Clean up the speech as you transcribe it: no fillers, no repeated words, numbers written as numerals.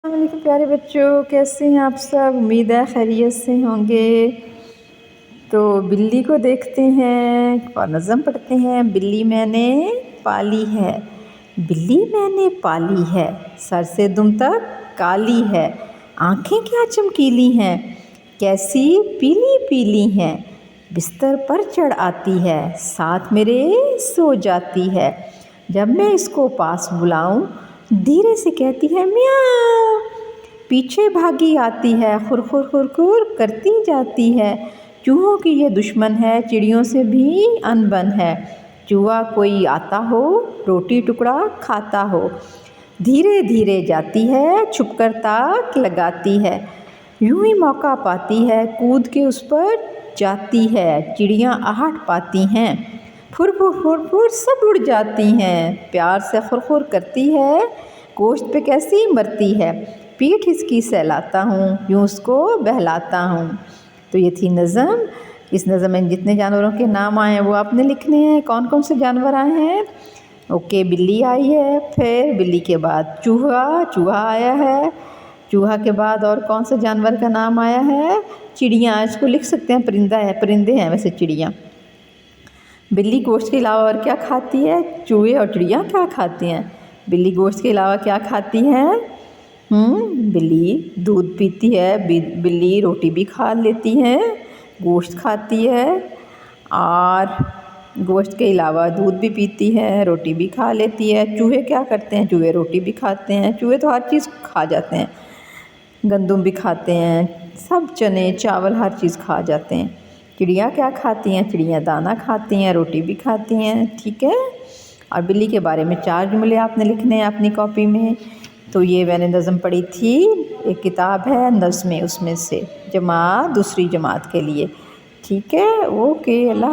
अस्सलामुअलैकुम प्यारे बच्चों, कैसे हैं आप सब। उम्मीद है खैरियत से होंगे। तो बिल्ली को देखते हैं और नज़म पढ़ते हैं। बिल्ली मैंने पाली है, बिल्ली मैंने पाली है, सर से दुम तक काली है, आँखें क्या चमकीली हैं, कैसी पीली पीली हैं, बिस्तर पर चढ़ आती है, साथ मेरे सो जाती है, जब मैं इसको पास बुलाऊं धीरे से कहती है म्याऊं, पीछे भागी आती है, खुर खुर खुर खुर करती जाती है, चूहों की ये दुश्मन है, चिड़ियों से भी अनबन है, चूहा कोई आता हो रोटी टुकड़ा खाता हो, धीरे धीरे जाती है छुपकर ताक लगाती है, यूं ही मौका पाती है कूद के उस पर जाती है, चिड़ियाँ आहट पाती हैं, फुर फुर फुर फुर सब उड़ जाती हैं, प्यार से खुर खुर करती है, गोश्त पे कैसी मरती है, पीठ इसकी सहलाता हूँ, यूँ उसको बहलाता हूँ। तो ये थी नज़म। इस नज़म में जितने जानवरों के नाम आए हैं वो आपने लिखने हैं। कौन कौन से जानवर आए हैं? ओके, बिल्ली आई है, फिर बिल्ली के बाद चूहा, चूहा आया है, चूहा के बाद और कौन सा जानवर का नाम आया है? चिड़िया। इसको लिख सकते हैं, परिंदा है, परिंदे हैं वैसे चिड़िया। बिल्ली गोश्त के अलावा और क्या खाती है? चूहे और चिड़िया क्या खाती हैं? बिल्ली गोश्त के अलावा क्या खाती है? बिल्ली दूध पीती है, बिल्ली रोटी भी खा लेती है, गोश्त खाती है, और गोश्त के अलावा दूध भी पीती है, रोटी भी खा लेती है। चूहे क्या करते हैं? चूहे रोटी भी खाते हैं। चूहे तो हर चीज़ खा जाते हैं, गंदुम भी खाते हैं, सब चने चावल हर चीज़ खा जाते हैं। चिड़िया क्या खाती हैं? चिड़िया दाना खाती हैं, रोटी भी खाती हैं। ठीक है। और बिल्ली के बारे में 4 जुमले आपने लिखने हैं अपनी कॉपी में। तो ये मैंने नज़म पढ़ी थी, एक किताब है नज़्में, उसमें से दूसरी जमात के लिए। ठीक है। ओके, अल्लाह।